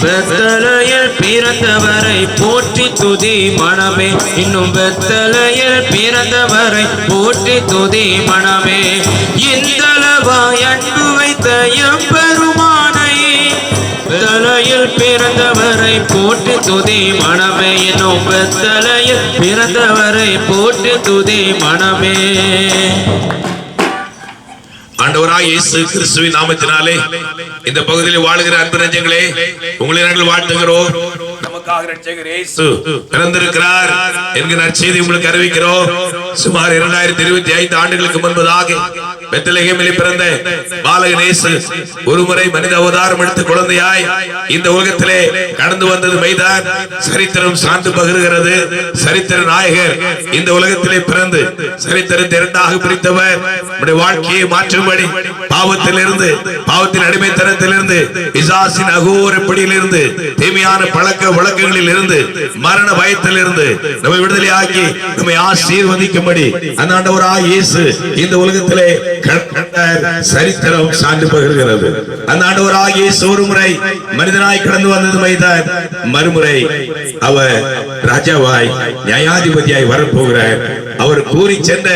பெத்தலையில் பிறந்தவரை போற்றி துதி மனமே. இன்னும் பெத்தலையில் பிறந்தவரை போற்றி துதி மனமே. இந்தளவாய் அன்பு வைத்த எம்பெருமானை பெத்தலையில் பிறந்தவரை போற்றி துதி மனமே. இன்னும் பெத்தலையில் பிறந்தவரை போற்றி துதி மனமே. ஆண்டவராய் இயேசு கிறிஸ்துவின் நாமத்தினாலே இந்த பகுதியில் வாழுகிற அன்பு நெஞ்சங்களே, உங்களை நாங்கள் வாழ்த்துகிறோம். நமக்காக இரட்சகர் இயேசு பிறந்திருக்கிறார் என்கிற நற்செய்தி உங்களுக்கு அறிவிக்கிறோம். சுமார் 2025 ஆண்டுகளுக்கு முன்பதாக பெத்லகேமிலே பிறந்த பாலகன் இயேசு ஒருமுறை மனித அவதாரம் எடுத்து குழந்தையாய் இந்த உலகத்திலே கடந்து வந்தது மைதான் சரித்திரம் சான்று பகிர்கிறது. சரித்திர நாயகர் இந்த உலகத்திலே பிறந்து சரித்திரத்தை இரண்டாக பிரித்தவர். நம்முடைய வாழ்க்கையை மாற்றும்படி பாவத்திலிருந்து, பாவத்தின் அடிமைத்தனத்திலிருந்து, பிசாசின் அகோர பிடியிலிருந்து, தீமையான பழக்க வழக்கங்களில் இருந்து, மரண பயத்தில் இருந்து நம்மை விடுதலையாக்கி நம்மை ஆசீர்வதிக்கும்படி அந்த ஆண்டவராகிய இயேசு இந்த உலகத்திலே சரித்திரம் சான்று பகிர்கிறது. அந்த ஆண்டவராகிய இயேசு ஒருமுறை மனிதனாய் கடந்து வந்தது மைதான், மறுமுறை அவர் ராஜாவாய் நியாயாதிபதியாய் வரப்போகிறார். அவர் கூறி சென்ற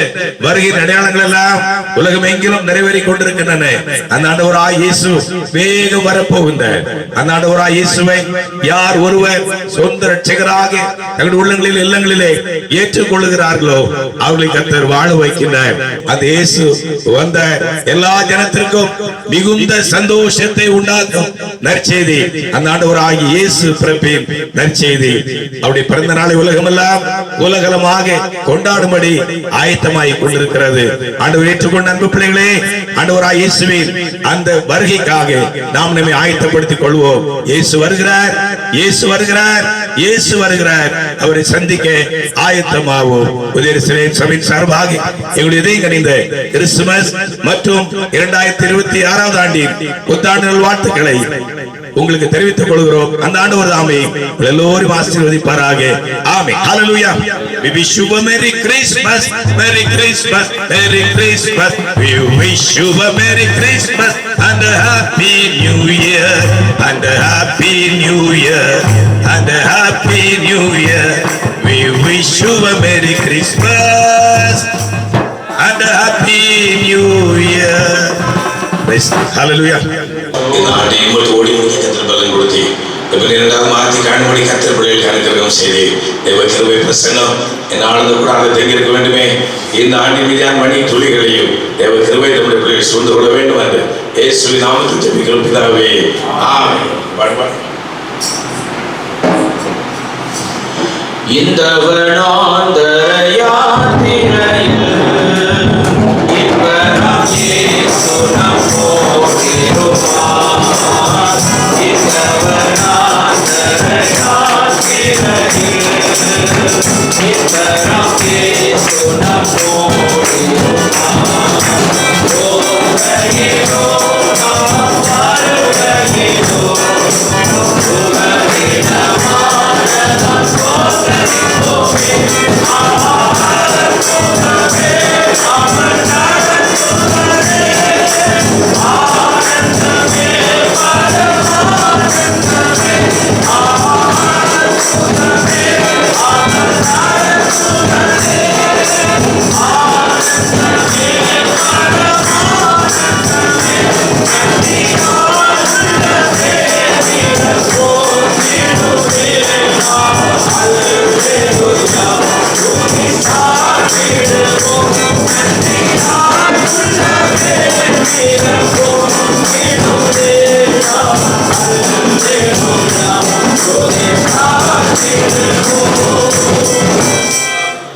வருகிற அடையாளங்கள் எல்லாம் உலகம் எங்கிலும் நிறைவேறி கொண்டிருக்கின்றன. அந்த ஆண்டவராகிய இயேசு வேகம் வரப்போகின்றார். அந்த ஆண்டவராகிய இயேசுவை யார் ஒருவர் சொந்த இரட்சகராக தங்களுடைய உள்ளங்களில் இல்லங்களிலே ஏற்றுக்கொள்ளுகிறார்களோ அவர்களை கர்த்தர் வாழ வைக்கின்றார். அந்த இயேசு வந்த எல்லா ஜனத்திற்கும் மிகுந்த சந்தோஷத்தை உண்டாக்கும் நற்செய்தி அந்த ஆண்டவராகிய இயேசு பிறப்பின் நற்செய்தி. அவருடைய பிறந்த நாளை உலகமெல்லாம் உலகலமாக கொண்டாடும்படி ஆயத்தமாய் கொண்டிருக்கிறது. ஆண்டவர் ஏற்றுக்கொண்ட அன்பு பிள்ளைகளே, ஆண்டவராகிய இயேசுவின் அந்த வருகைக்காக நாம் நம்மை ஆயத்தப்படுத்திக் கொள்வோம். இயேசு வருகிறார், இயேசு வருகிறார், இயேசு வருகிறார். அவரை சந்திக்க ஆயத்தமாவோம். சபையின் சார்பாக எங்களுடைய இதயம் கனிந்த கிறிஸ்துமஸ் மற்றும் 2026 ஆண்டின் புத்தாண்டு நல்வாழ்த்துக்களை உங்களுக்கு தெரிவித்துக் கொள்கிறோம். அந்த ஆண்டவர் தாமே எல்லோரும் ஆசீர்வதிப்பாராக. ஆமென். ஹல்லேலூயா. We wish you a Merry Christmas, Merry Christmas, Merry Christmas. We wish you a Merry Christmas and a Happy New Year, and a Happy New Year, and a Happy New Year. We wish you a Merry Christmas and a Happy New Year. Hallelujah. இந்த ஆண்டை உங்களுக்கு ஓடி முடிக்க கத்தர் பலன் கொடுத்தி இரண்டாவது மாற்றி காணும்படி கத்தர் பிள்ளைகளுக்கு அனுகிரகம் செய்து தேவ கிருபை பிரசன்னம் என் ஆழ்ந்த கூட அதை தங்கியிருக்க வேண்டுமே. இந்த ஆண்டின் மீதான மணி துளிகளையும் தேவ கிருபை நம்முடைய பிள்ளைகள் சூழ்ந்து கொள்ள வேண்டும் என்று இயேசுவின் நாமத்தில் ஜெபிக்கிறோம் பிதாவே. ஆமென். இந்த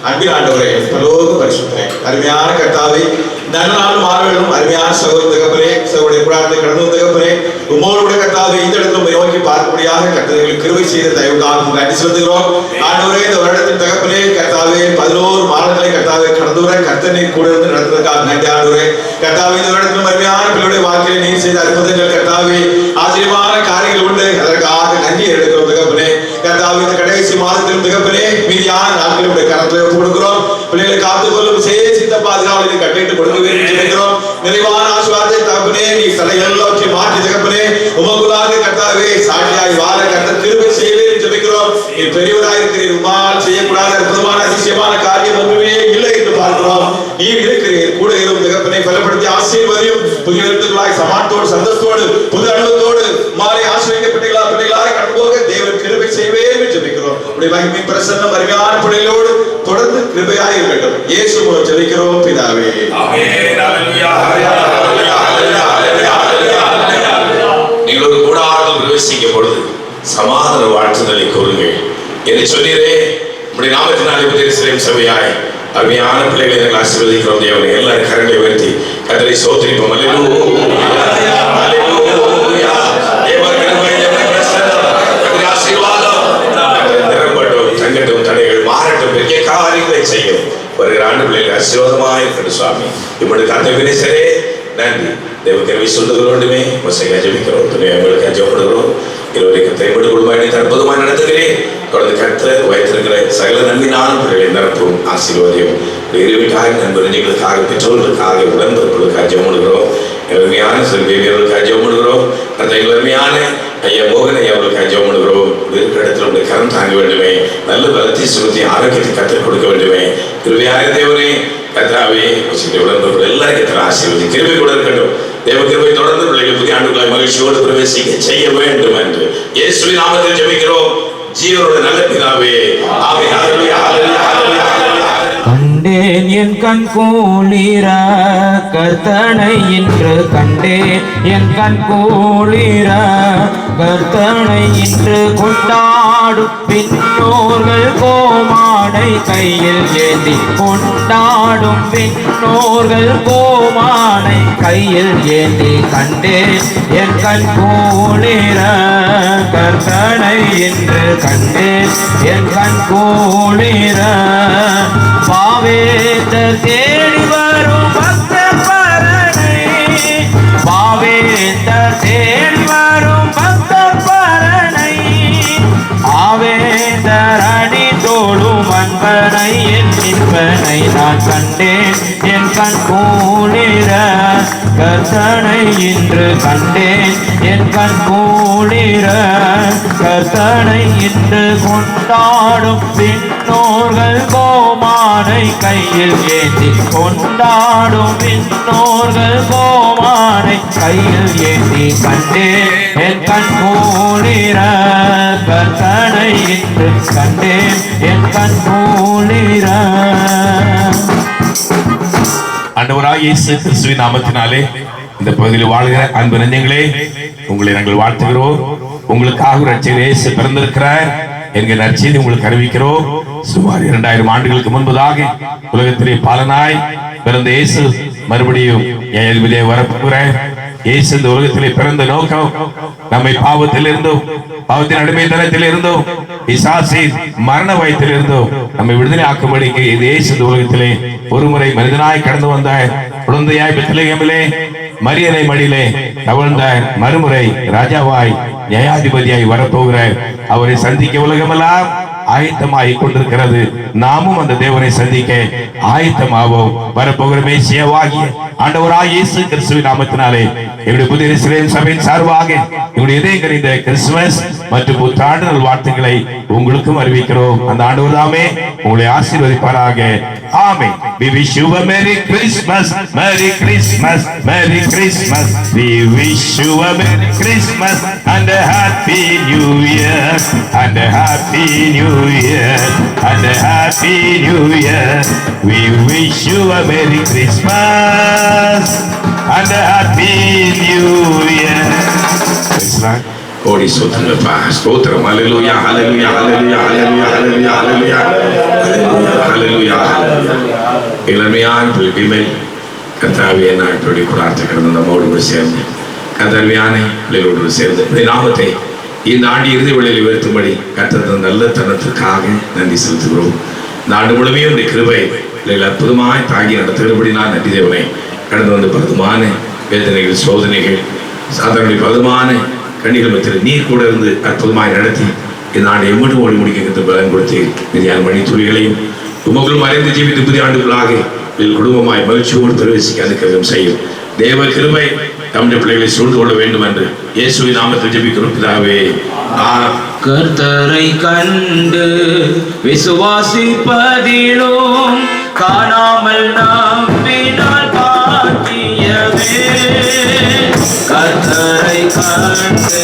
அன்பின் ஆண்டவரே, பரலோக பரிசுத்தரே, அருமையான கர்த்தாவே, நல்ல நாள் மாறுகளும் அருமையான சகோதர தகப்பனே, சகோதர புராணத்தை கடந்து தகப்பனே, உம்மோடு கர்த்தாவே இந்த இடத்துல நோக்கி பார்க்கக்கூடியாக கர்த்தர்களுக்கு கிருபை செய்த தயவுக்காக நன்றி செலுத்துகிறோம். ஆண்டவரே, இந்த வருடத்தின் தகப்பனே கர்த்தாவே 11 மாதங்களை கர்த்தாவே கடந்து வர கர்த்தனை கூட இருந்து நடத்துவதற்காக நன்றி ஆண்டவரே. கர்த்தாவே, இந்த வருடத்திலும் அருமையான பிள்ளைகளுடைய வாழ்க்கையை நீர் செய்த அற்புதங்கள் கர்த்தாவே ஆச்சரியமான காரியங்கள் உண்டு, அதற்காக நன்றி எடுக்கிறோம் தகப்பனே. கர்த்தாவே, இந்த கடைசி மாதத்திலும் தகப்பனே மீதியான நாட்களுடைய கரத்தில் கொடுக்கிறோம். பிள்ளைகளை காத்துக்கொள்ளும் விசேஷித்த பாதுகாவலை கட்டிட்டு கொடுக்க வேண்டும். நிறைவான ஆசீர்வாதத்தை தகப்பனே நீ தலைகள் எல்லாவற்றையும் மாற்றி தகப்பனே உமக்குள்ளாக கர்த்தாவே சாட்சியாய் வாழ கர்த்தர் கிருபை செய்வேன் ஜெபிக்கிறோம். நீ பெரியவராயிருக்கிறீர், உம்மால் செய்யக்கூடாத அற்புதமான அதிசயமான காரியம் ஒன்றுமே இல்லை என்று பார்க்கிறோம். நீர் இருக்கிறீர், கூட இரும் தகப்பனை பலப்படுத்தி ஆசீர்வதியும். புதிய எழுத்துக்களாய் சமாட்டோடு சந்தோஷத்தோடு புது அனுபவத்தோடு மாலை ஆசிரியப்பட்டீங்களா பிள்ளைகளாக கடந்து போக தேவன் கிருபை செய்வேன் என்று ஜெபிக்கிறோம். உடைய மகிமை பிரசன்னம் அருமையான பிள்ளைகளோடு தொடர்ந்து கிருபையாய் இருக்கட்டும். இயேசு மூலம் ஜெபிக்கிறோம் பிதாவே. ஆமென். ஹல்லேலூயா, ஹல்லேலூயா, ஹல்லேலூயா, ஹல்லேலூயா. நீங்கள் ஒரு கூடாரத்தில் பிரவேசிக்கும் பொழுது சமாதான வாழ்த்துதலை கூறுங்கள் என்று சொன்னீரே. உம்முடைய நாமத்தினாலே எருசலேம் சபையாய் அருமையான பிள்ளைகளை நாங்கள் ஆசீர்வதிக்கிறோம். தேவனை எல்லாரும் கரங்களை உயர்த்தி கர்த்தரை ஸ்தோத்திரிப்போம். ஹல்லேலூயா, ஹல்லேலூயா. தேவ கிருபை, தேவ பிரசன்னம், கர்த்தருடைய ஆசீர்வாதம் நிரம்பட்டும், தங்கட்டும், தடைகள் மாறட்டும், பெரிய காரியங்களை செய்யும். வருகிற ஆண்டு பிள்ளைகள் ஆசீர்வாதமாக இருக்கட்டும் சுவாமி. இப்படி கர்த்தவினேசரே நன்றி. தேவ கிருபை சொல்லுகிறோண்டுமே மசையா ஜெபிக்கிறோம். துணையை உங்களுக்கு ஜெபப்படுகிறோம். இருவரைக்கும் தைப்படு குடும்பத்தை அற்புதமாக நடத்துகிறேன். தொடர்ந்து கர்த்தர் வைத்திருக்கிற சகல நன்மையான பிள்ளைகளை நிரப்பும் ஆசீர்வாதியும். இருவிட்டாய் நண்பர் எங்களுக்காக பெற்றோர்களுக்காக உடன்பிறப்புகளுக்காக ஜெபப்படுகிறோம். எளிமையான சிறுபியர்களுக்காக ஜெபப்படுகிறோம். அந்த எளிமையான ஐயா மோகன் ஐயா அவர்களுக்காக ஜெபப்படுகிறோம். இருக்கிற இடத்துல உடைய கரம் தாங்க வேண்டுமே, நல்ல பலத்தை சுருத்தி ஆரோக்கியத்தை கற்றுக் கொடுக்க வேண்டுமே. கிருபையான தேவனே கர்த்தாவே உடன்பிறப்புகள் எல்லாரும் கர்த்தர் ஆசீர்வதி கிருபை கூட இருக்கட்டும். தேவ கிருபை தொடர்ந்து பிள்ளைகள் புதிய ஆண்டுகளாய் மகிழ்ச்சியோடு பிரவேசிக்க செய்ய வேண்டும் என்று இயேசுவின் நாமத்தில் ஜெபிக்கிறோம். ஜீவனோட நல்ல பிதாவே. ஆமென். ஹல்லேலூயா, ஹல்லேலூயா, ஹல்லேலூயா. கண்டேன் என் கண் கூளிர கர்த்தனை இன்று கண்டேன் என் கண் கூளிர கர்த்தனை இன்று கொண்டாடும் பின்னோர்கள் கோமானை கையில் ஏந்தி கொண்டாடும் பின்னோர்கள் கோமானை கையில் ஏந்தி கண்டேன் என் கண் கூளிர கர்த்தனை இன்று கண்டேன் என் கண் கூளிர பாவேந்தர் தேடி வரும் பக்தர் பரணை பாவேந்தர் தேடி வரும் பக்தர் பரணை ஆவேந்தர் அடி தோடும் அன்பனை என் நிற்பனை நான் கண்டேன் என் கண் கூளிர கர்த்தனை இன்று கண்டேன் என் கண் கூளிர கர்த்தனை இன்று கொண்டாடும் பின்னோர்கள் கோமானை கையில் ஏந்தி கொண்டாடும் பின்னோர்கள் கோமானை கையில் ஏந்தி கண்டேன் என் கண் கூளிர கர்த்தனை இன்று கண்டேன் என் கண் கூளிர. ஆண்டவராகிய இயேசு கிறிஸ்துவின் நாமத்தினாலே இந்த பகுதியில் வாழ்கிற அன்பு நெஞ்சங்களே உங்களை நாங்கள் வாழ்த்துகிறோம். உங்களுக்காக ரட்சகர் இயேசு பிறந்திருக்கிறார் என்கிற நற்செய்தி உங்களுக்கு அறிவிக்கிறோம். சுமார் 2000 ஆண்டுகளுக்கு முன்பதாக உலகத்திலே பாலனாய் பிறந்த இயேசு மறுபடியும் நியாயாதிபதியாய் வரப்போகிறார். இயேசு இந்த உலகத்திலே பிறந்த நோக்கம் நம்மை பாவத்தில் இருந்தோம், பாவத்தின் அடிமைத்தனத்தில் இருந்தோம், பிசாசின் மரண பயத்தில் இருந்தோம் நம்மை விடுதலை ஆக்கும்படிக்கு இயேசு இந்த உலகத்திலே ஒருமுறை மனிதனாய் கடந்து வந்தார். குழந்தையாய் பெத்லகேமிலே மரியனை மடியிலே தவழ்ந்தார். மறுமுறை ராஜாவாய் நியாயாதிபதியாய் வரப்போகிறார். அவரை சந்திக்க உலகமெல்லாம் ஆயத்தமாகி கொண்டிருக்கிறது. நாமும் அந்த தேவனை சந்திக்க ஆயத்தமாவோம். வரப்போகிற மேசியாவாகிய ஆண்டவராகிய இயேசு கிறிஸ்துவின் நாமத்தினாலே எங்களுடைய புதிய எருசலேம் சபையின் சார்பாக எங்களுடைய இதயம் கனிந்த கிறிஸ்துமஸ் மற்றும் புத்தாண்டு நல் வாழ்த்துக்களை உங்களுக்கும் அறிவிக்கிறோம். அந்த ஆண்டவர் தாமே உங்களை ஆசீர்வதிப்பாராக. ஆமென். We wish you a Merry Christmas, Merry Christmas, Merry Christmas. We wish you a Merry Christmas and a Happy New Year, and a Happy New Year, and a Happy New Year. We wish you a Merry Christmas and a Happy New Year. கோடி ஸ்தோத்திரப்பா, ஸ்தோத்திரம். ஹல்லேலூயா, ஹல்லேலூயா, ஹல்லேலூயா, ஹல்லேலூயா, ஹல்லேலூயா, ஹல்லேலூயா, ஹல்லேலூயா, ஹல்லேலூயா. இளமையான பிள்ளைகள் கர்த்தாவே நாட்டோடு பிரார்த்தனை கடந்து நம்மோடு சேர்ந்து கர்த்தாவியான பிள்ளைகளோடு சேர்ந்து இந்த நாமத்தை இந்த ஆண்டு இறுதி வேளையில் உயர்த்தும்படி கர்த்தர் நல்ல தனத்துக்காக நன்றி செலுத்துகிறோம். இந்த ஆண்டு முழுமையும் இந்த கிருபை பிள்ளைகள் அற்புதமாய் தாங்கி நடத்துகிறபடி நான் நன்றி தேவனை. கடந்து வந்து பலமான வேதனைகள் சோதனைகள் சாதாரண பலமான கண்ணிகள் மத்தியில் நீர் கூட இருந்து அற்புதமாய் நடத்தி இந்த ஆண்டை எம்மட்டும் ஓடி முடிக்க பலன் கொடுத்து மீதியான மணி துளிகளையும் உமக்குள் மறைந்து ஜீவித்து புதிய ஆண்டுகளாக குடும்பமாய் மகிழ்ச்சியோடு பிரவேசிக்க அனுக்கிரகம் செய்யும். தேவ கிருபை தம்முடைய பிள்ளைகளை சூழ்ந்து கொள்ள வேண்டும் என்று இயேசுவின் நாமத்தில் ஜெபிக்கிறோம் பிதாவே. கர்த்தரை கண்டு விசுவாசிப்பதிலும் காணாமல் நம்பினால் பாக்கியமே. கர்த்தரை கண்டு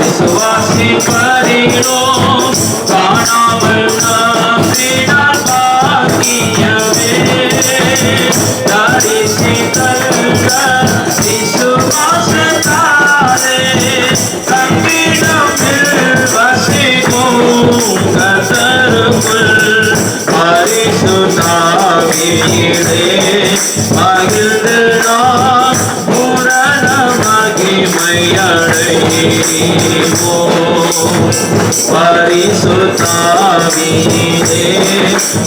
விசுவாசிப்பதிலும் காணாமல் நம்பினால் பாக்கியமே. தரிசித்தல்ல விசுவாசத்தாலே தம்மிடத்தில் வசிக்கும் கர்த்தருக்குள் பரிசுத்தாவியிலே மகிழ்ந்து நாம் பூரண மகிமையடைவோம். பரிசுத்தாவியிலே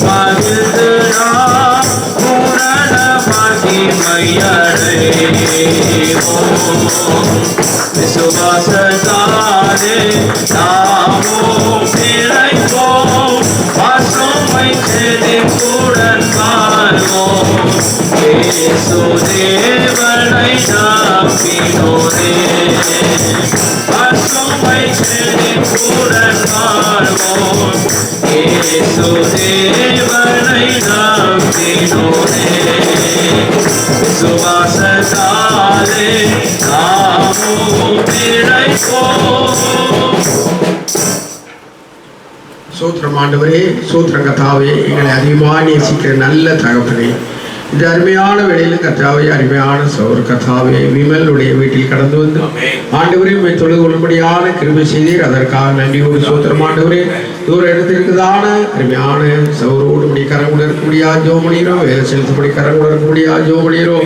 மகிழ்ந்து நாம் பூரண மகிமையடைவோம். விசுவாசத்தாலே நாமும் பிழைப்போம். பசுமை செழிப்புடன் வாழ்வோம். இயேசு தேவனை நம்பினோரே பசுமை செழிப்புடன் வாழ்வோம். இயேசு தேவனை நம்பினோரே விசுவாசத்தாலே நாமும் பிழைப்போம். சோத்திரம் ஆண்டவரே, சோத்திரம் கர்த்தாவே, எங்களை அதிகமாக நேசிக்கிற நல்ல தகப்பனே, இந்த அருமையான வேளையில் கர்த்தாவே, அருமையான சௌர கர்த்தாவே, விமலுடைய வீட்டில் கடந்து வந்து ஆண்டவரே உம்மை தொழுது கொள்ளும்படியான கிருபை செய்தீர். அதற்காக நன்றியோடு சோத்திரம் ஆண்டவரே. தூர இடத்திற்குதான அருமையான சௌரோடு முடி கரங்குட இருக்க முடியாது ஜோமணியரோ, வேலை செலுத்தபடி கரங்குட இருக்க முடியாது ஜோமணியரோ,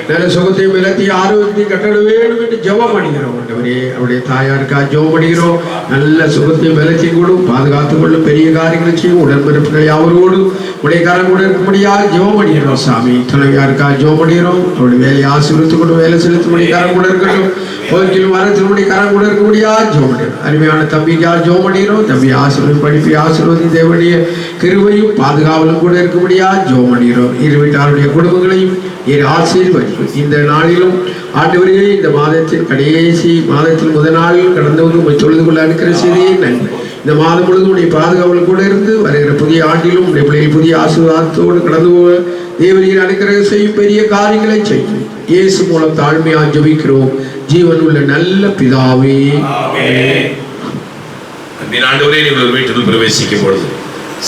நல்ல சுகத்தையும் விலத்தையும் ஆரோக்கியத்தையும் கட்டட வேண்டும் என்று ஜெபம் பண்ணுகிறோம் ஆண்டவரே. அவருடைய தாயாருக்கா ஜோமணியரோ, நல்ல சுகத்தையும் விலத்தையும் கூடும் பாதுகாத்துக் கொள்ளும், பெரிய காரியங்களை செய்யும், உடன்பிறப்புகளை அவரோடு உடைய கரங்குட இருக்க முடியாது ஜெபம் பண்ணுகிறோம் சாமி. துணைவியாருக்கா ஜோமணியரோ, அவருடைய வேலையை ஆசீர்வதித்துக் கொண்டு வேலை செலுத்தபடி கரங்குட இருக்கட்டும், கோயிலும் மரத்தினுடைய கரங்குட இருக்க முடியாது ஜோமணியரோ. அருமையான தம்பிக்கா ஜோமணியரோ, தம்பி ஆசீர்வதி படிப்பை ஆசீர்வதி தேவனுடைய கிருபையும் பாதுகாவலும் கூட இருக்க முடியாது ஜோமணியரோ. இரு வீட்டாருடைய குடும்பங்களையும் ஆசீர்வதிப்பு. இந்த நாளிலும் ஆண்டவரே, இந்த மாதத்தின் கடைசி மாதத்தில் முதல் நாளில் கடந்து வந்து உம்மை தொழுது கொள்ள அனுக்கிற செய்தியே நன்றி. இந்த மாதம் முழுவதும் உடைய பாதுகாவல் கூட இருந்து வருகிற புதிய ஆண்டிலும் உடைய பிள்ளைகள் புதிய ஆசீர்வாதத்தோடு கடந்து போக தேவரீர் அனுக்கிரகம் செய்யும், பெரிய காரியங்களை செய்யும். இயேசு மூலம் தாழ்மையாக ஜெபிக்கிறோம் ஜீவன் உள்ள நல்ல பிதாவே. ஆண்டவரே, நீங்கள் ஒரு வீட்டில் பிரவேசிக்கும் பொழுது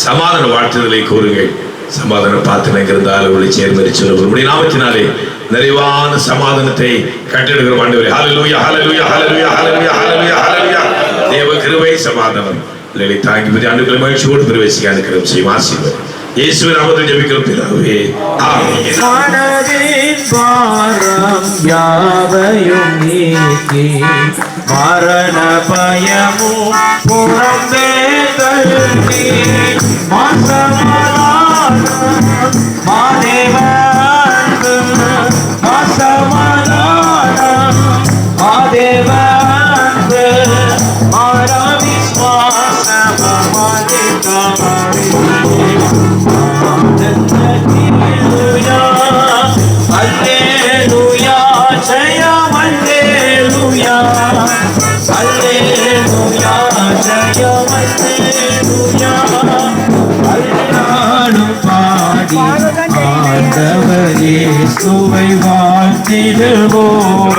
சமாதான வாழ்த்துதலை கூறுங்கள். சமாதான பிரார்த்தனை இருந்தால் அவர்களை சேர்ந்து சொல்லுங்கள். நாமத்தினாலே நிறைவான சமாதானத்தை கட்டிடுகிற ஆண்டவரே. ஹல்லேலூயா, ஹல்லேலூயா, ஹல்லேலூயா, ஹல்லேலூயா, ஹல்லேலூயா, ஹல்லேலூயா. தேவ கிருபை சமாதானம் பிள்ளைகளை தாங்கி பற்றி ஆண்டுகளை மகிழ்ச்சியோடு பிரவேசிக்க அனுக்கிரகம் செய்யும். ஆசீர்வாதம் இயேசுவின் நாமத்தில் ஜெபிக்கிறோம் பிதாவே, ஆமென். மனதின் பாரம் யாவையும் நீக்கி மரண பயமும் புறம்பே தள்ளி மாசமாதானம் மாதேவ அன்பு மாசமாதானம் மாதேவ அன்பு மாறா விஸ்வாசம் மாலிகாமணி. Alleluia, Jayam Alleluia, Alleluia, Jayam Alleluia. அல்லாடும் பாடி ஆண்டவர் இயேசுவை வாழ்த்திடுவோம்.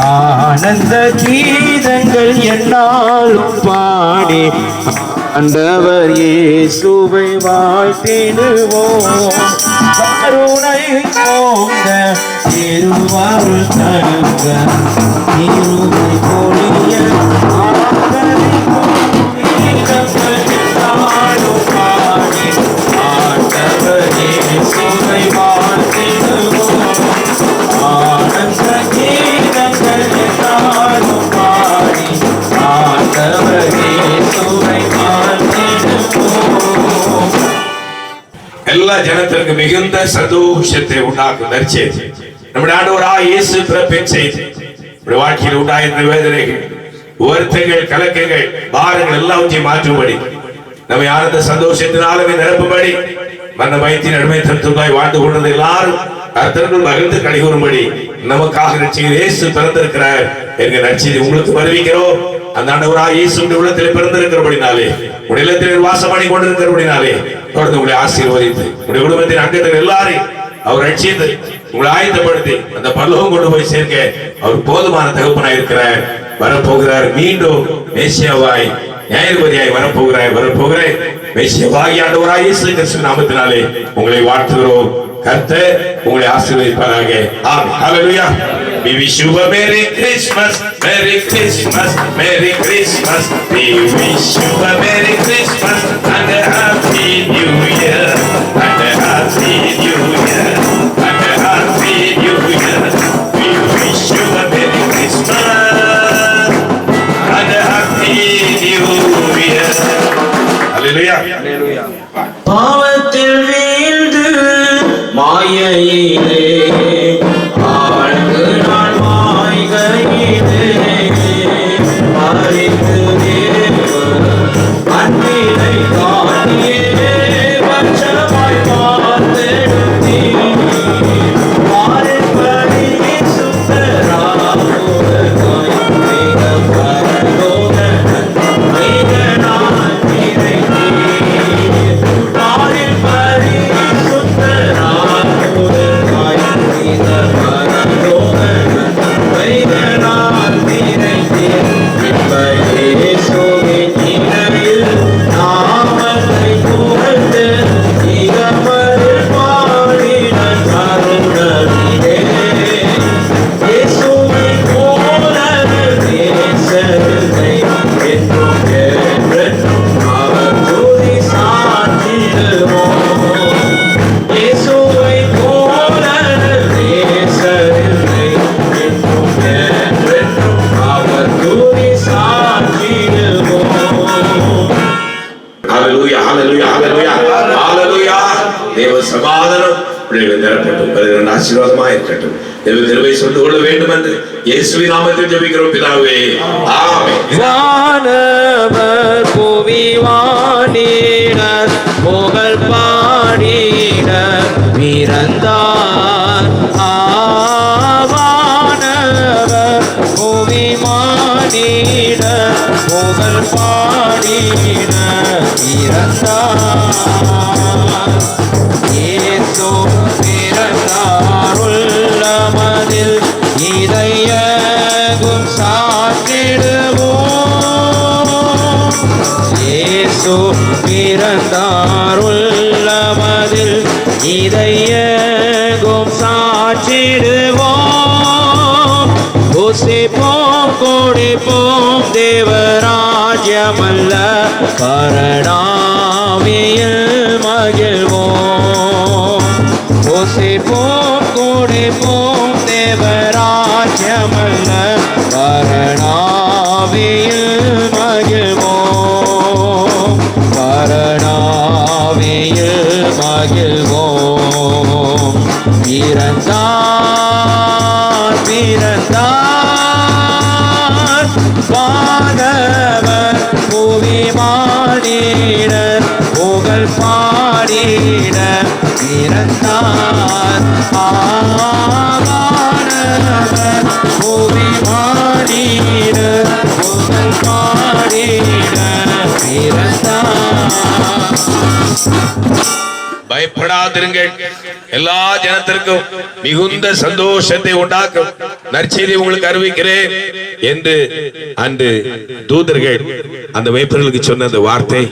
ஆனந்த கீதங்கள் என்னாலும் பாடி ஆண்டவர் இயேசுவை வாழ்த்திடுவோம். கருணை போங்க திருவாரூர் தருங்க இருமை பொழிய பாடி ஆண்டவர் இயேசுவை வாழ்த்திடுவோம். ஆனந்த கீதங்கள் என்னாலும் பாடி ஆண்டவர் இயேசுவை வாழ்த்திடுவோம். எல்லா ஜனத்திற்கு மிகுந்த சந்தோஷத்தை உண்டாக்கும் நற்செய்தி நம்முடைய ஆண்டவராகிய இயேசு பிறப்பின் செய்தி. நம்முடைய வாழ்க்கையில் உண்டாயிருந்த வேதனைகள், வருத்தங்கள், கலக்கங்கள், பாரங்கள் எல்லாவற்றையும் மாற்றும்படி நம்மை ஆனந்த சந்தோஷத்தினாலுமே நிரப்பும்படி மன்ன பயத்தின் அடிமைத்தனத்துக்காய் வாழ்ந்து கொண்டது எல்லாரும் கர்த்தருக்குள் மகிழ்ந்து கழிவுறும்படி நமக்காக ரட்சகர் இயேசு பிறந்திருக்கிறார் என்கிற நற்செய்தி உங்களுக்கு அறிவிக்கிறோம். அந்த ஆண்டவராகிய இயேசுவின் உள்ளத்திலே பிறந்திருக்கிறபடினாலே, உடைய இல்லத்திலே வாசம் பண்ணி கொண்டிருக்கிறபடினாலே தொடர்ந்து உங்களை ஆசீர்வதித்து உடைய குடும்பத்தின் அங்கத்தில் எல்லாரையும் அவர் ரட்சித்து உங்களை ஆயத்தப்படுத்தி அந்த பரலோகம் கொண்டு போய் சேர்க்க அவர் போதுமான தகப்பனாய் இருக்கிறார். வரப்போகிறார். மீண்டும் மேசியாவாய் நியாயாதிபதியாய் வரப்போகிற மேசியாவாகிய ஆண்டவராகிய இயேசு கிறிஸ்துவின் நாமத்தினாலே உங்களை வாழ்த்துகிறோம். கர்த்தர் உங்களை ஆசீர்வதிப்பாராக. ஆமென். ஹல்லேலூயா. We wish you a Merry Christmas, Merry Christmas, Merry Christmas. We wish you a Merry Christmas and a Happy New Year, and a Happy New Year, and a Happy New Year. We wish you a Merry Christmas and a Happy New Year. Hallelujah. Hallelujah. பாவத்தில் வீழ்ந்து மாயையிலே ஆழ்ந்து நான் மாய்கையிலே மறித்து அன்பினை காட்டியே பட்சமாய் பார்த்தெடுத்தீ மாறுபடி சுத்தராகுவதாய் மிக பரலோக நன்மைகளால் நிறைந்தீர். மாறுபடி சுத்தராகுவதாய் மிக பரலோக நன்மைகளால் நிறைந்தீர். இப்ப இயேசுவின் இணையில் நாமத்தை புகழ்ந்து இகமறில் பாடின கருணனிலே இயேசுவின் போல நேசரை என்றும் என்றென்றும் அவர் துதி சாற்றிடுவோம். இயேசுவை போல நேசரை என்றும் என்றென்றும் அவர் துதி சாற்றிடுவோம். Hallelujah, hallelujah, hallelujah, hallelujah. தேவ சமாதானம் பிள்ளைகளை நிரப்பட்டும். வருகிற ஆசீர்வாதமாக இருக்கட்டும். தேவ கிருபை சொல்லிக் கொள்ள வேண்டும் என்று இயேசுவின் நாமத்தில் ஜெபிக்கிறோம் பிதாவே. ஆமென். வானவர் புவி வாணினர் புகழ் பாடினர் பிறந்தார். வானவர் புவி வாணினர் புகழ் பாடினர் பிறந்தார். இயேசு பிறந்தார். உள்ளமதில் இதையகும் சாற்றிடுவோம். இயேசு பிறந்தார். உள்ளமதில் இதையகும் சாற்றிடுவோம். புசிப்போம் குடிப்போம் தேவராஜ்யமல்ல பரடாவியில் மகிழ்வோம். புசிப்போம் குடிப்போம் தேவராஜ்யமல்ல பரடாவியில் மகிழ்வோம். பரடாவியில் மகிழ்வோம். பிறந்தார் பிறந்தார் வானவர் புவி மானிடர் புகழ் பாடிட பிறந்தார். வானவர் புவி மானிடர் புகழ் பாடிட பிறந்தார். பயப்படாதிருங்கள். எல்லா ஜனத்திற்கும் மிகுந்த சந்தோஷத்தை உண்டாக்கும் நற்செய்தி உங்களுக்கு அறிவிக்கிறேன் என்று அன்று தூதர்கள் அந்த மேய்ப்பர்களுக்கு சொன்ன அந்த வார்த்தை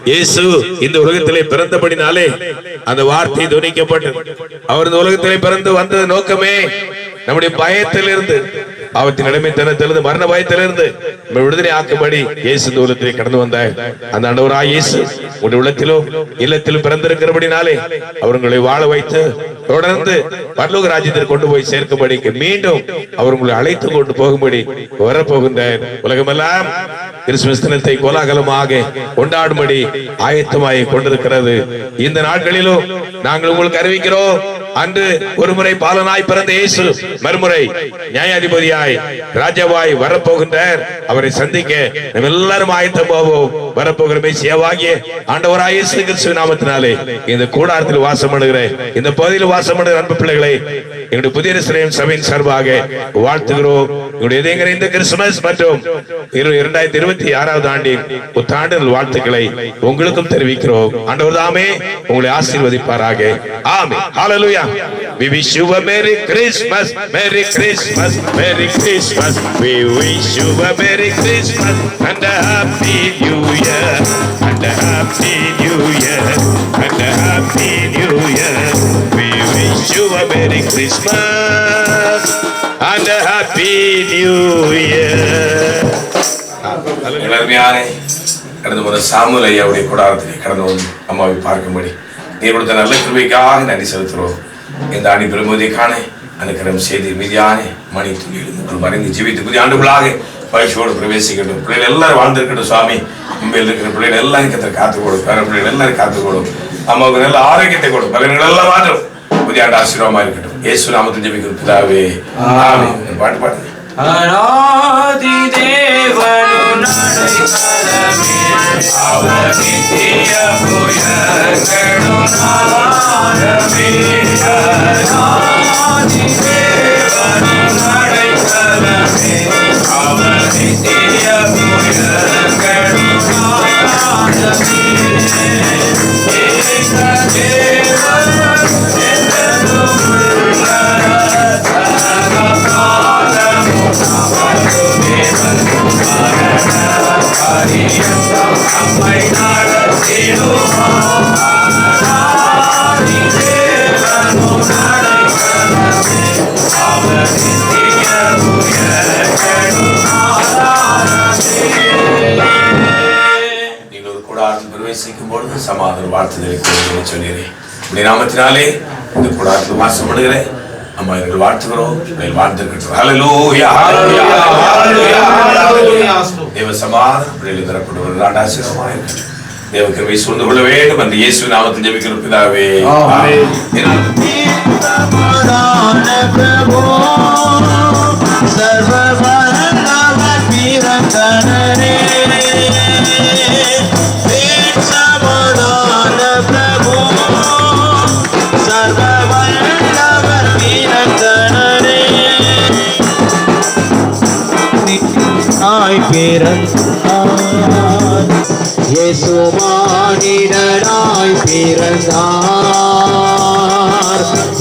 இயேசு இந்த உலகத்திலே பிறந்தபடினாலே அந்த வார்த்தை துணிக்கப்பட்டு அவர் இந்த உலகத்திலே பிறந்து வந்தது நோக்கமே நம்முடைய பயத்திலிருந்து பாவத்தின் அடிமைத்தனத்திலிருந்து மரண பயத்திலிருந்து விடுதலை ஆக்கும்படி இயேசு இந்த உலகத்திலே கடந்து வந்தார். அந்த ஆண்டவராகிய இயேசு உங்களுடைய உள்ளத்திலும் இல்லத்திலும் பிறந்திருக்கிறபடினாலே அவர் உங்களை வாழ வைத்து தொடர்ந்து பரலோக ராஜ்யத்தில் கொண்டு போய் சேர்க்கும்படிக்கு மீண்டும் அவர் உங்களை அழைத்து கொண்டு போகும்படி வரப்போகின்ற உலகமெல்லாம் கிறிஸ்துமஸ் தினத்தை கோலாகலமாக கொண்டாடும்படி ஆயத்தமாய் கொண்டிருக்கிறது. இந்த நாட்களிலும் நாங்கள் உங்களுக்கு அறிவிக்கிறோம், அன்று ஒருமுறை பாலனாய் பிறந்த இயேசு மறுமுறை நியாயாதிபதியாய் ராஜாவாய் வரப்போகின்றார். அவரை சந்திக்க நம்ம எல்லாரும் ஆயத்தம் போவோம். வரப்போகிற மெசியாவாகிய ஆண்டவராய் இயேசு கிறிஸ்து நாமத்தினாலே இந்த கூடாரத்தில் வாசம் பண்ணுகிற இந்த பகுதியில் வாசம் பண்ணுகிற அன்பு பிள்ளைகளை எங்களுடைய புதிய எருசலேம் சபையின் சார்பாக வாழ்த்துகிறோம். எங்களுடைய இந்த கிறிஸ்துமஸ் மற்றும் 2026 ஆண்டின் புத்தாண்டு வாழ்த்துக்களை உங்களுக்கும் தெரிவிக்கிறோம். ஆண்டவர் தாமே உங்களை ஆசீர்வதிப்பாராக. ஆமென். ஹalleluya. We wish you a Merry Christmas, Merry Christmas, Merry Christmas. We wish you a Merry Christmas and a Happy New Year, and a Happy New Year, and a Happy New Year. We wish you a Merry Christmas and a Happy New Year. அருமையானே, கடந்து போன Samuel ஐயாவுடைய கூடாரத்திலே கடந்து வந்து அம்மாவை பார்க்கும்படி நீர் கொடுத்த நல்ல கிருபைக்காக நன்றி செலுத்துகிறோம். இந்த ஆணி பெருமதியை காண அனுக்கிறம் செய்தி மீதியான மணி துணியில் மறைந்து ஜீவித்து புதிய ஆண்டுகளாக பயிற்சியோடு பிரவேசிக்கட்டும். பிள்ளைகள் எல்லாரும் வாழ்ந்திருக்கட்டும் சுவாமி. மும்பையில் இருக்கிற பிள்ளைகள் எல்லாரும் கத்தை காத்துக்கொடும். பேர பிள்ளைகள் எல்லாரும் காத்துக்கொடும். அம்மாவுக்கு நல்ல ஆரோக்கியத்தை கொடும். பகல்கள் எல்லாம் மாற்றும். புதிய ஆண்டு ஆசீர்வாதமா இருக்கட்டும். இயேசு நாமத்தில் ஜெபிக்கிறோம் பிதாவே. ஆமென். பாட்டு பாடுங்க. அநாதி தேவனு நடைக்கலமே அவர் நித்திய புயங்களும் ஆரமே. அநாதி தேவனு நடைக்கலமே அவர் நித்திய புயங்களும் ஆரமே. சமாதான வார்த்தைகளை சொன்னீரேன். உடைய நாமத்தினாலே இந்த கூடாரத்தில் வாசம் பண்ணுகிறேன். அம்மா எங்கள் வாழ்த்துகிறோம். வாழ்த்துக்கிறோம். ஹல்லேலூயா, ஹல்லேலூயா, ஹல்லேலூயா. தேவ சமாதானம் பிள்ளைகளுக்கு தரப்படுவது ஆசீர்வாதமாக இருக்கட்டும். தேவ கிருபை சூழ்ந்து கொள்ள வேண்டும் என்று இயேசு நாமத்தில் ஜெபிக்கிறோம் பிதாவே. ஆமென். இயேசு மானிடனாய் பிறந்தார்.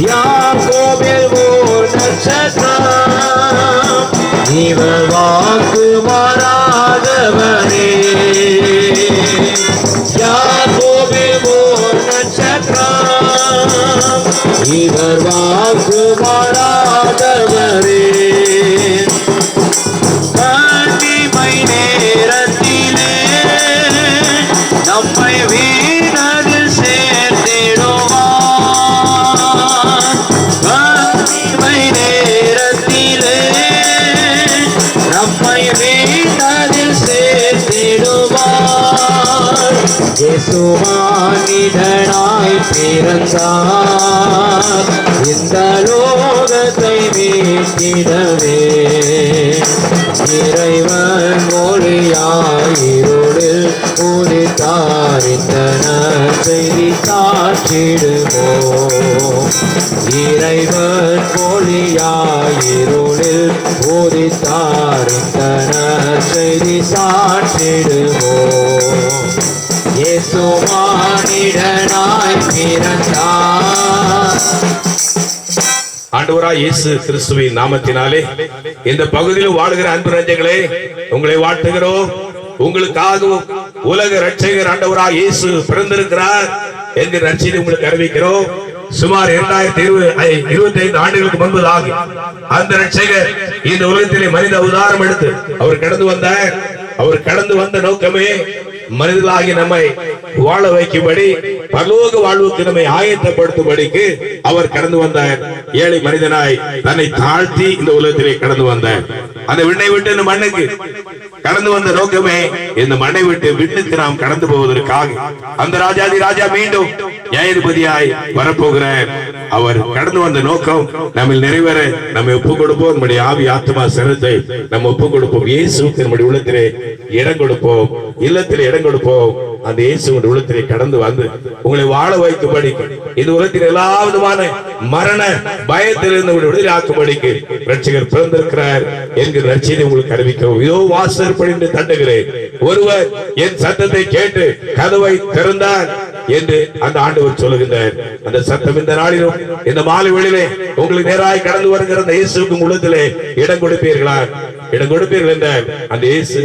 யாக்கோபில் ஓர் நட்சத்திரம் இவர் வாக்கு மாறாதவரே. யாக்கோபில் ஓர் நட்சத்திரம் இவர் வாக்கு மாறாதவரே. நம்மை வீணதில் சேர்த்திடுவார். மகிமை நேரத்திலே நம்மை வீணதில் சேர்த்திடுவார். இயேசு மானிடனாய் பிறந்தார் இந்த லோகத்தை மீட்டிடவே. இறைவன் மொழியாயிருளில் உதித்தார் இந்த நற்செய்தி சாற்றிடுவோம். இறைவன் மொழியாயிருளில் உதித்தார் இந்த நற்செய்தி சாற்றிடுவோம். இயேசு மானிடனாய் பிறந்தார். ஆண்டவராய் இயேசு கிறிஸ்துவின் நாமத்தினாலே இந்த பகுதியில் வாழுகிற அன்பு நெஞ்சங்களே உங்களை வாழ்த்துகிறோம். உங்களுக்காகவும் உலக இரட்சகர் ஆண்டவராய் இயேசு பிறந்திருக்கிறார் என்கிற நற்செய்தி உங்களுக்கு அறிவிக்கிறோம். சுமார் 2025 ஆண்டுகளுக்கு முன்பதாக அந்த இரட்சகர் இந்த உலகத்திலே மனித அவதாரம் எடுத்து அவர் கடந்து வந்தார். அவர் கடந்து வந்த நோக்கமே மனிதர்களாகி நம்மை வாழ வைக்கும்படி, பரலோக வாழ்வுக்கு நம்மை ஆயத்தப்படுத்தும்படிக்கு அவர் கடந்து வந்தார். ஏழை மனிதனாய் தன்னை தாழ்த்தி இந்த உலகத்திலே கடந்து வந்தார். அந்த விண்ணை விட்டு இந்த மண்ணுக்கு கடந்து வந்த நோக்கமே இந்த மண்ணை விட்டு விண்ணுக்கு நாம் கடந்து போவதற்காக. அந்த ராஜாதி ராஜா மீண்டும் நியாயாதிபதியாய் வரப்போகிறார். அவர் கடந்து வந்த நோக்கம் நம்ம நிறைவேற நம்ம ஒப்பு கொடுப்போம். நம்முடைய ஆவி ஆத்மா சரத்தை நம்ம ஒப்பு கொடுப்போம். இயேசுக்கு நம்முடைய உள்ளத்திலே இடம் கொடுப்போம். இல்லத்திலே இடம் கொடுப்போம். அந்த இயேசு உள்ளத்திலே கடந்து வந்து உங்களை வாழ வைக்கும்படி, இந்த உலகத்தில் எல்லா விதமான மரண பயத்திலிருந்து உங்களை விடுதலை ஆக்கும்படிக்கு ரட்சகர் பிறந்திருக்கிறார் என்கிற நற்செய்தியை உங்களுக்கு அறிவிக்கிறோம். இதோ வாசல் படிந்து தட்டுகிறேன், ஒருவர் என் சத்தத்தை கேட்டு கதவை திறந்தார் என்று அந்த ஆண்டவர் சொல்லுகின்றார். அந்த சத்தம் இந்த நாளிலும் இந்த மாலை வேளையிலே உங்களுக்கு நேராய் கடந்து வருகிற அந்த இயேசுக்கு உள்ளத்திலே இடம் கொடுப்பீர்களா? இடம் கொடுப்பீர்கள் என்றால் அந்த இயேசு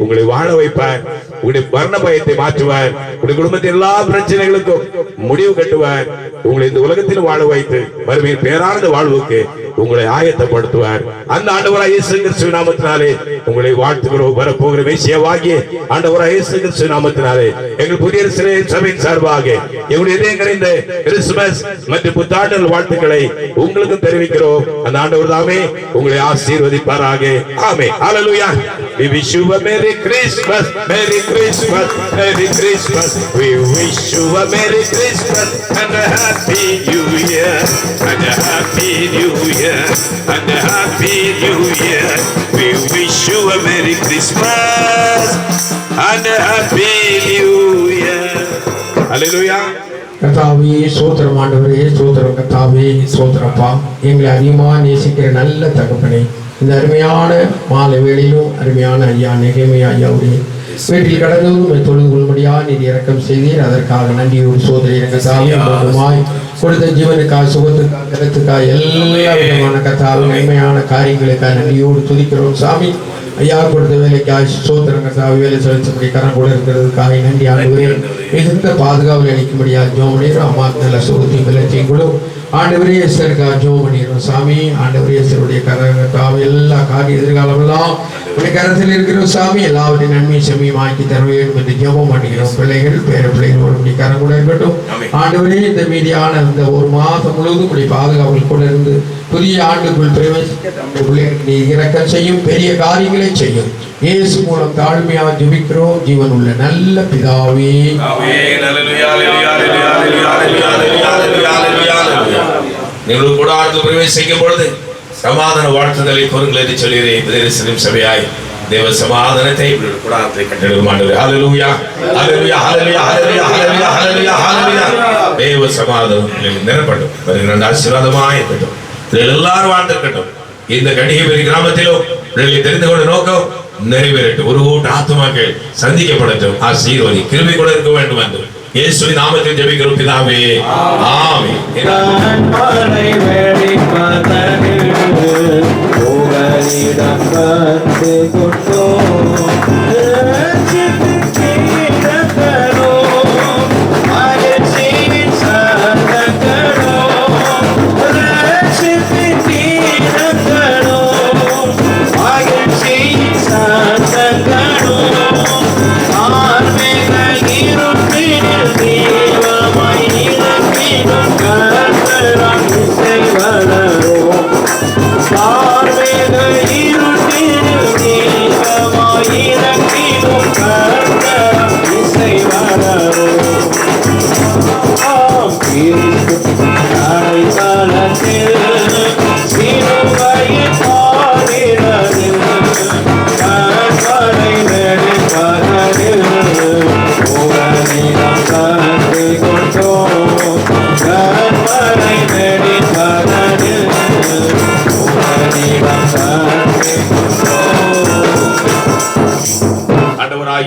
உங்களை வாழ வைப்பார். உங்களுடைய மரண பயத்தை மாற்றுவார். உங்களுடைய குடும்பத்தின் எல்லா பிரச்சனைகளுக்கும் முடிவு கட்டுவார். உங்களை இந்த உலகத்தில் வாழ வைத்து மறுமையின் பேரானந்த வாழ்வுக்கு உங்களை ஆயத்தப்படுத்துவார். அந்த ஆண்டவராய் இயேசு கிறிஸ்துவின் நாமத்தினாலே உங்களை வாழ்த்துகிறோம். வரப்போகிற மேசியாவாகிய ஆண்டவராய் இயேசு கிறிஸ்துவின் நாமத்தினாலே எங்கள் புதிய சபையின் சார்பாக எங்களுடைய இதயங்கள் இந்த கிறிஸ்துமஸ் மற்றும் புத்தாண்டு வாழ்த்துக்களை உங்களுக்கு தெரிவிக்கிறோம். அந்த ஆண்டவர் தாமே உங்களை ஆசீர்வதிப்பாராக. ஆமென். ஹalleluya. We wish you a Merry Christmas, Merry Christmas, Merry Christmas. We wish you a Merry Christmas and a Happy New Year, and a Happy New Year, and a Happy New Year. We wish you a Merry Christmas and a Happy New Year. Hallelujah. கர்த்தாவே சோத்திரம் ஆண்டவரே, சோத்திரம் கர்த்தாவே, சோத்திரப்பா. எங்களை அதிகமாக நேசிக்கிற நல்ல தகப்பனே, இந்த அருமையான மாலை வேளையிலும் அருமையான ஐயா நெகேமியா ஐயாவுடைய வீட்டில் கடந்தவரும் தொழுது கொள்ளும்படியா நீர் இரக்கம் செய்தீர். அதற்காக நன்றியோடு சோதரி கர்த்தாவே மூலமாய் கொடுத்த ஜீவனுக்காக, சுகத்துக்காக, கருத்துக்காக, எல்லா விதமான கர்த்தாவே நன்மையான காரியங்களுக்காக நன்றியோடு துதிக்கிறோம் சாமி. ஐயா கொடுத்த வேலைக்காக சோத்திரம் கர்த்தாவே, வேலை செலுத்தபடி கரம் கூட இருக்கிறதுக்காக நன்றி ஆண்டவரே. மிகுந்த பாதுகாவல் அளிக்கும்படியா ஜோமனீர் அம்மா நல்ல சுகத்தையும் வெள்ளத்தையும் கூட ஆண்டவரே எஸ்தருக்காக ஜோம் பண்ணிடுறோம் சாமி. ஆண்டவரே எஸ்தருடைய கரத்தாவை எல்லா காரிய எதிர்காலமெல்லாம் உடைய கரத்தில் இருக்கிறோம் சாமி. எல்லாவற்றையும் நன்மை செம்மையும் ஆக்கி தர வேண்டும் என்று ஜெபம் பண்ணிக்கிறோம். பிள்ளைகள் பேர பிள்ளைகளோட கரம் கூட இருக்கட்டும் ஆண்டவரே. இந்த மீதியான இந்த ஒரு மாதம் முழுவதும் உடைய பாதுகாவல் கூட இருந்து புதிய ஆண்டுக்குள் பிரவேசிக்க நம்முடைய பிள்ளைகளுக்கு நீ இரக்கம் செய்யும், பெரிய காரியங்களை செய்யும். இயேசு மூலம் தாழ்மையாக ஜெபிக்கிறோம் ஜீவன் உள்ள நல்ல பிதாவே. நீங்கள் கூட ஆழ்ந்து பிரவேசிக்கும் பொழுது சமாதான வாழ்த்துதலை பொருங்கள் என்று சொல்கிறேன். சபையாய் தேவ சமாதானத்தை கூடாரத்தை கட்டிடுமாண்டது. ஹalleluya, ஹalleluya, ஹalleluya, ஹalleluya, ஹalleluya, ஹalleluya, ஹalleluya. தேவ சமாதானம் நிரப்பட்டும், வருகிற ஆசீர்வாதமாய் இருக்கட்டும். இதில் எல்லாரும் வாழ்ந்திருக்கட்டும். இந்த கணிகைபெரிய கிராமத்திலும் தெரிந்து கொண்ட நோக்கம் நிறைவேறட்டும். ஒரு கூட்ட ஆத்துமாக்கள் சந்திக்கப்படட்டும். ஆசீர்வதி கிருபை கூட இருக்க வேண்டும் என்று இயேசுவின் நாமத்தில் ஜெபிக்கிறோம் பிதாவே. ஆமென்.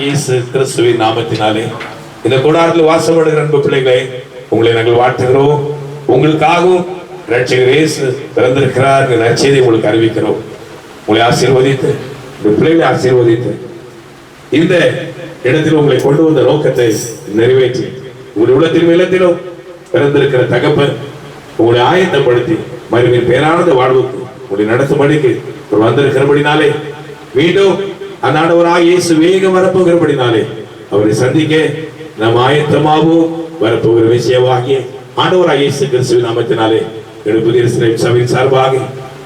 இயேசு கிறிஸ்துவின் நாமத்தினாலே இந்த கூடாரத்தில் வாசப்படுகிற அன்பு பிள்ளைகளே, உங்களை நாங்கள் வாழ்த்துகிறோம். உங்களுக்காகவும் ரட்சகர் இயேசு பிறந்திருக்கிறார் நற்செய்தியை உங்களுக்கு அறிவிக்கிறோம். உங்களை ஆசீர்வதித்து, இந்த பிள்ளைகளை ஆசீர்வதித்து, இந்த இடத்தில் உங்களை கொண்டு வந்த நோக்கத்தை நிறைவேற்றி உங்களுடைய உள்ளத்திலும் இல்லத்திலும் பிறந்திருக்கிற தகப்பன் உங்களை ஆயத்தப்படுத்தி மறுமையின் பேரானந்த வாழ்வுக்கு உங்களை நடத்தும்படிக்கு வந்திருக்கிறபடினாலே மீண்டும் அந்த ஆண்டவராகிய இயேசு வேகம் வரப்போகிறபடினாலே அவரை சந்திக்க நாம் ஆயத்தமாகவும் வரப்போகிற விஷயமாகிய ஆண்டவராகிய இயேசு கிறிஸ்துவின் நாமத்தினாலே புதிய சபையின் சார்பாக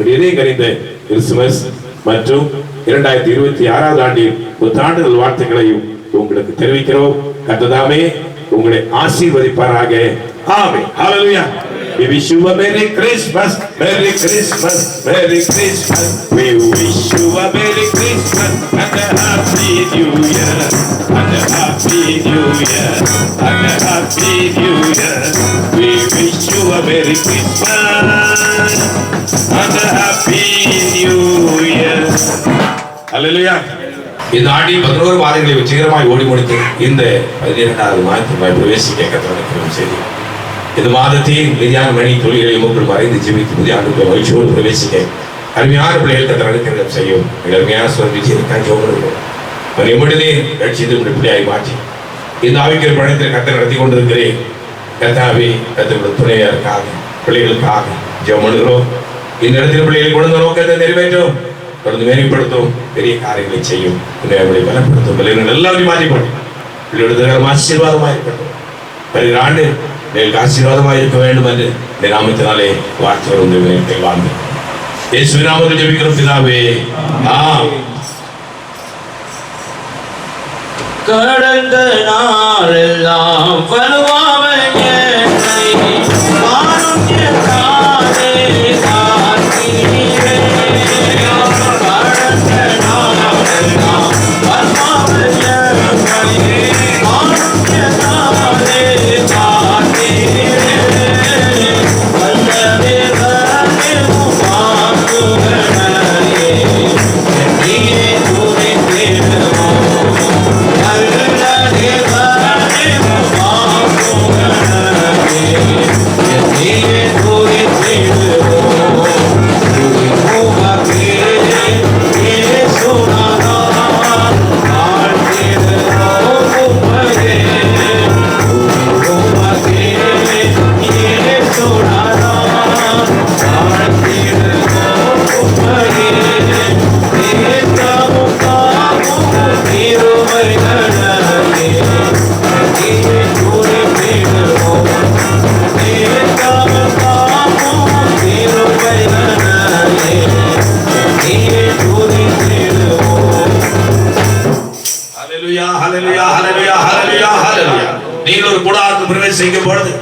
நிறைந்த கிறிஸ்துமஸ் மற்றும் 2026 ஆண்டின் புத்தாண்டு வாழ்த்துக்களையும் உங்களுக்கு தெரிவிக்கிறோம். கர்த்தர் தாமே உங்களை ஆசீர்வதிப்பாராக. ஆமென். ஹalleluya. We wish you a Merry Christmas, Merry Christmas, Merry Christmas. We wish you a Merry Christmas and a Happy New Year, and a Happy New Year, and a Happy New Year. We wish you a Merry Christmas and a Happy New Year. Hallelujah. இந்த ஆடி 11 வாரங்களை வெற்றிகரமாய் ஓடி முடித்து இந்த 12வது மாதத்திற்குள் பிரவேசிக்க கர்த்தர் செய்தி. இந்த மாதத்தில் மீதியான மணி தொழில்களை மூக்கள் மறைந்து ஜீவித்து புதிய ஆண்டுக்குள்ள மகிழ்ச்சியோடு பிரவேசிக்க அருமையான பிள்ளைகள் கர்த்தர் அனுக்கிரகம் செய்யும். அருமையான சுவர்விஜயத்தை ஜோபடுகிறோம். எம்முடனே ரட்சித்து பிள்ளையாய் மாற்றி இந்த ஆவிக்கிற பணத்தில் கர்த்தர் நடத்தி கொண்டிருக்கிறேன். கர்த்தாவே கர்த்தருடைய துணையாருக்காக பிள்ளைகளுக்காக ஜெபம் பண்ணுகிறோம். இந்த இடத்தில் பிள்ளைகளை கொண்டு நோக்கத்தை நிறைவேற்றும், தொடர்ந்து மேம்படுத்தும், பெரிய காரியங்களை செய்யும், பிள்ளைகளை பலப்படுத்தும், பிள்ளைகள் எல்லாரையும் மாற்றிக்கொண்டு பிள்ளைகளுக்கு ஆசீர்வாதமாக இருக்கட்டும். வருகிற ஆண்டு பிள்ளைகளுக்கு ஆசீர்வாதமாக இருக்க வேண்டும் என்று இந்த நாமத்தினாலே வாழ்த்து வரும் வாழ்ந்து இயேசுவின் நாமத்தில் ஜெபிக்கிறோம் பிதாவே. கடந்த நாளெல்லாம் வலுவாமல் என்னை ஆரோக்கியத்தாலே காத்தீரே. கடந்த நாளெல்லாம் வலுவாமல் என்னை ஆரோக்கியத்தாலே காத்தீரே. வல்ல தேவனே உம்மாக்குகளையே என்னையே துதித்திடுவோம். நீங்கள் ஒரு கூடாரத்தில் பிரவேசிக்கும் பொழுது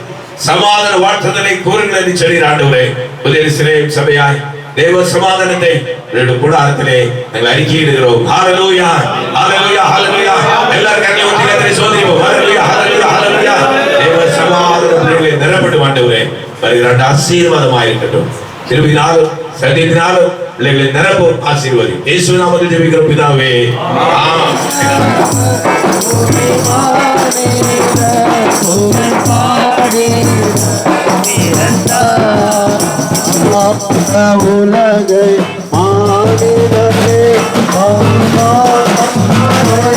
சமாதான வாழ்த்துதலை கூறுங்கள் என்று சொல்கிறார் ஆண்டவரே. புதிய எருசலேம் சபையாய் தேவ சமாதானத்தை கூடாரத்திலே நாங்கள் அறிக்கையிடுகிறோம். ஹல்லேலூயா, ஹல்லேலூயா, ஹல்லேலூயா. எல்லாரும் கரங்களை உயர்த்தி கர்த்தரை ஸ்தோத்திரிப்போம். ஹல்லேலூயா, ஹல்லேலூயா, ஹல்லேலூயா. தேவ சமாதானத்திலே நிரப்பட்டும் ஆண்டவரே. வருகிற ஆசீர்வாதமாக இருக்கட்டும். கிருபையினாலும் சத்தியத்தினாலும் பிள்ளைகளை நிரப்பும் ஆசீர்வாதி. இயேசுவின் நாமத்தில் ஜெபிக்கிறோம் பிதாவே. ஆமென். உலகை மாநிலமே உலக மாநிலமே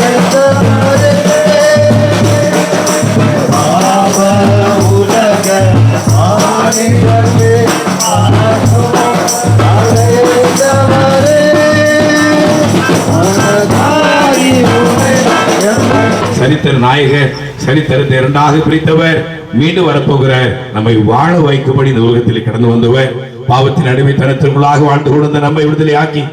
சரித்திர நாயகர், சரித்திரத்தை இரண்டாக பிரித்தவர், மீண்டும் வரப்போகிறார். நம்மை வாழ வைக்கும்படி இந்த உலகத்தில் கடந்து வந்தவர், பாவத்தின் அடிமைத்தனத்திற்குள்ளாக வாழ்ந்து கொண்டு நம்மை விடுதலை ஆக்கி,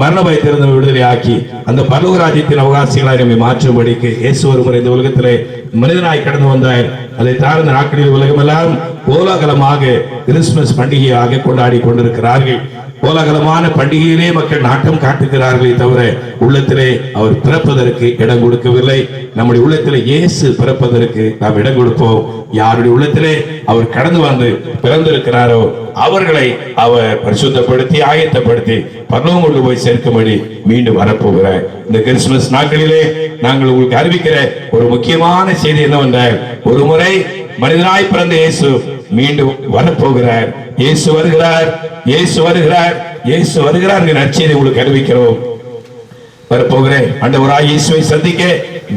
மரண பயத்திலிருந்து விடுதலை ஆக்கி, அந்த பரலோகராஜ்யத்தின் அவகாசிகளாய் நம்மை மாற்றும்படிக்கு இயேசு ஒருமுறை இந்த உலகத்திலே மனிதனாய் கடந்து வந்தார். அதை தாழ்ந்த நாட்களில் உலகமெல்லாம் கோலாகலமாக கிறிஸ்துமஸ் பண்டிகையாக கொண்டாடி கொண்டிருக்கிறார்கள். கோலாகலமான பண்டிகையிலே மக்கள் நாட்டம் காட்டுகிறார்களே தவிர உள்ளத்திலே அவர் பிறப்பதற்கு இடம் கொடுக்கவில்லை. நம்முடைய உள்ளத்திலே இயேசு பிறப்பதற்கு நாம் இடம் கொடுப்போம். யாருடைய உள்ளத்திலே அவர் கடந்து வந்து பிறந்திருக்கிறாரோ அவர்களை அவர் பரிசுத்தப்படுத்தி ஆயத்தப்படுத்தி பரலோகம் கொண்டு போய் சேர்க்கும்படி மீண்டும் வரப்போகிறார். இந்த கிறிஸ்துமஸ் நாட்களிலே நாங்கள் உங்களுக்கு அறிவிக்கிற ஒரு முக்கியமான செய்தி என்னவென்றால், ஒரு முறை மனிதனாய் பிறந்த இயேசு மீண்டும் வரப்போகிறார். இயேசு வருகிறார், இயேசு வருகிறார், இயேசு வருகிறார் என்கிற நற்செய்தி உங்களுக்கு அறிவிக்கிறோம். வரப்போகிறேன் ஆண்டவராய் இயேசுவை சந்திக்க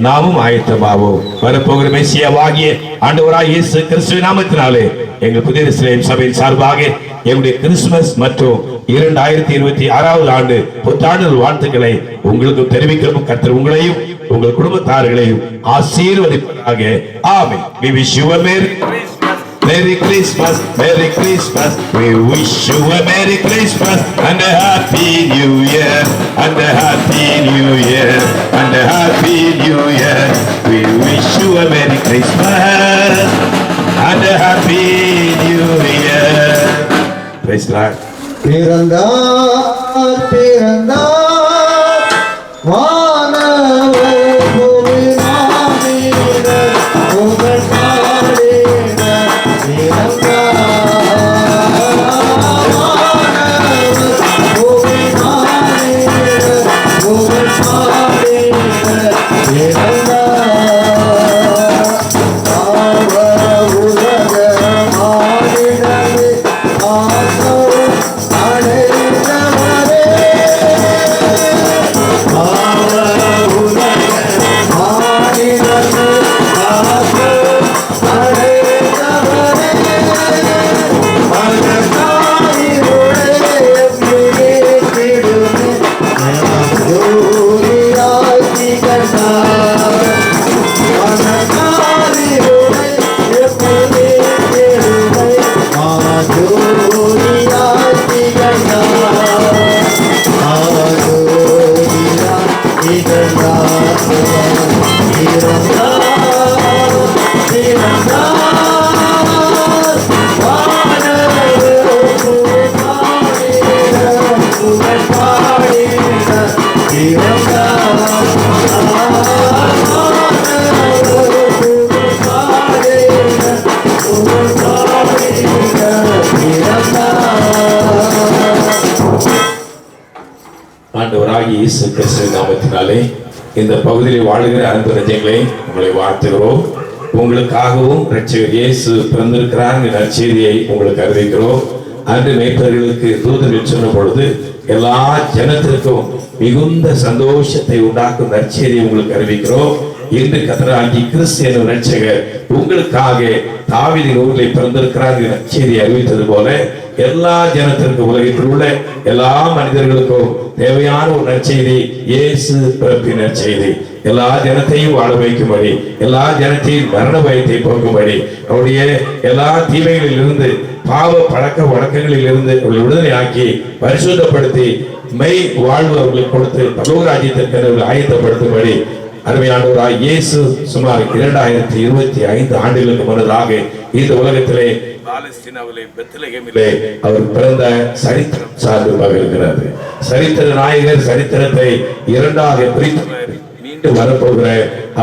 நாமும் ஆயத்தமாவோம். வரப்போகிற மெசியாவாகிய ஆண்டவராய் இயேசு கிறிஸ்துவின் நாமத்தினாலே எங்கள் புதிய எருசலேம் சபையின் சார்பாக எங்களுடைய கிறிஸ்துமஸ் மற்றும் 2026வது ஆண்டு புத்தாண்டு வாழ்த்துக்களை உங்களுக்கு தெரிவிக்கிறோம். கர்த்தர் உங்களையும் உங்கள் குடும்பத்தார்களையும் ஆசீர்வதிப்பதாக. ஆமென். We wish you a Merry Christmas, Merry Christmas. We wish you a Merry Christmas and a Happy New Year, and a Happy New Year, and a Happy New Year. We wish you a Merry Christmas and a Happy New Year. பிறந்தார் பிறந்தார் வானவர் பூமி மானிடர் புகழ் பாடினர். பிறந்தார் வானவர் பூமி மானிடர் புகழ் பாடினர். பிறந்தார் அவர் உலக மானிடரே ஆசை அடைந்தவரே. அவர் உலக மானிடரே ஆசை அடைந்தவரே. மனதாயிருளே பிடித்திடுமே ஜோதியாய் திகழ்ந்தார். மனதாயிருளை பிடித்திடுமே ஜோதியாய் திகழ்ந்தார். ஜோதியாய் திகழ்ந்தார். பிறந்தார் பிறந்தார் வானவர் புகழ் பாடினர் புகழ் பாடினர். பிறந்தார் வானவர் புகழ் பாடினர் புகழ் பாடினர். பிறந்தார். ஆண்டவராகிய இயேசு கிறிஸ்துவின் நாமத்தினாலே இந்த பகுதியில் வாழுகிற அன்பு நெஞ்சங்களே உங்களை வாழ்த்துகிறோம். உங்களுக்காகவும் இரட்சகர் இயேசு பிறந்திருக்கிறார் என்ற நற்செய்தியை உங்களுக்கு அறிவிக்கிறோம். அன்று மேய்ப்பர்களுக்கு தூதர்கள் சொன்ன பொழுது எல்லா ஜனத்திற்கும் மிகுந்த சந்தோஷத்தை உண்டாக்கும் நற்செய்தியை உங்களுக்கு அறிவிக்கிறோம். இன்று கர்த்தராகிய கிறிஸ்து என்ற இரட்சகர் உங்களுக்காக தாவீதின் ஊரிலே பிறந்திருக்கிறார் என்ற நற்செய்தியை அறிவித்தது போல எல்லா ஜனத்திற்கும் உலகத்தில் உள்ள எல்லா மனிதர்களுக்கும் தேவையான ஒரு நற்செய்தி இயேசு பிறப்பின் நற்செய்தி. எல்லா ஜனத்தையும் வாழ வைக்கும்படி, எல்லா ஜனத்தையும் மரண பயத்தை போக்கும்படி, அவருடைய எல்லா தீமைகளில் இருந்து பாவ பழக்க வழக்கங்களில் இருந்து அவர்களை விடுதலை ஆக்கி பரிசுத்தப்படுத்தி மெய் வாழ்வு அவர்களுக்கு கொடுத்து பரலோக ராஜ்யத்திற்கு ஆயத்தப்படுத்தும்படி அருமையானவராய் இயேசு சுமார் 2025 ஆண்டுகளுக்கு முன்னதாக இந்த உலகத்திலே பாலஸ்தீனாவிலே பெத்லகேமிலே அவர் பிறந்த சரித்திரம் சார்பாக இருக்கிறது. சரித்திர நாயகர் சரித்திரத்தை இரண்டாக பிரித்து மீண்டும் வரப்போகிற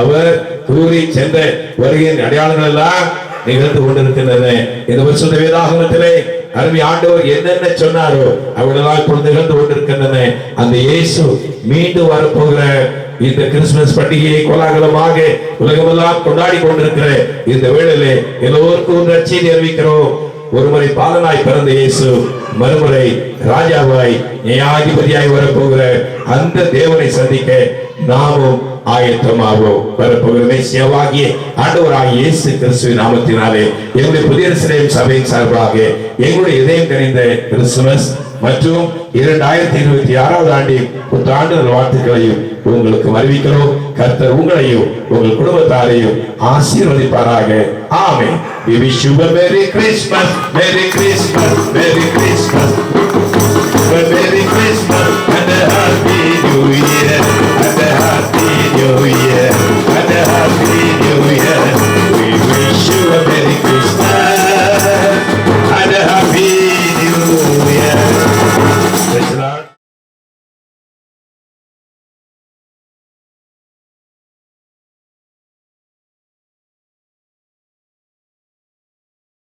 அவர் கூறி சென்ற வருகையின் அடையாளங்கள் எல்லாம் நிகழ்ந்து கொண்டிருக்கின்றன. இந்த வருஷ வேதாகமத்திலே அருமை ஆண்டவர் என்னென்ன சொன்னாரோ அவர்களெல்லாம் இப்பொழுது நிகழ்ந்து கொண்டிருக்கின்றன. அந்த இயேசு மீண்டும் வரப்போகிற இந்த கிறிஸ்துமஸ் பண்டிகையை கோலாகலமாக உலகமெல்லாம் கொண்டாடி கொண்டிருக்கிற இந்த வேளையிலே எல்லோருக்கும் நற்செய்தி அறிவிக்கிறோம். ஒருமுறை பாலனாய் பிறந்த இயேசு மறுமுறை ராஜாவாய் நியாயாதிபதியாய் வரப்போகிற அந்த தேவனை சந்திக்க நாமும் ஆயத்தமாகும். வரப்போகிற மேசியாவாகிய ஆண்டவராகிய இயேசு கிறிஸ்துவின் நாமத்தினாலே எங்களுடைய புதிய எருசலேம் சபையின் சார்பாக எங்களுடைய இதயம் கனிந்த கிறிஸ்துமஸ் மற்றும் 2026 ஆண்டின் புத்தாண்டு வாழ்த்துக்களையும் உங்களுக்கு அறிவிக்கிறோம். கர்த்தர் உங்களையும் உங்கள் குடும்பத்தாரையும் ஆசீர்வதிப்பாராக. ஆமென். We wish you a Merry Christmas. Merry Christmas.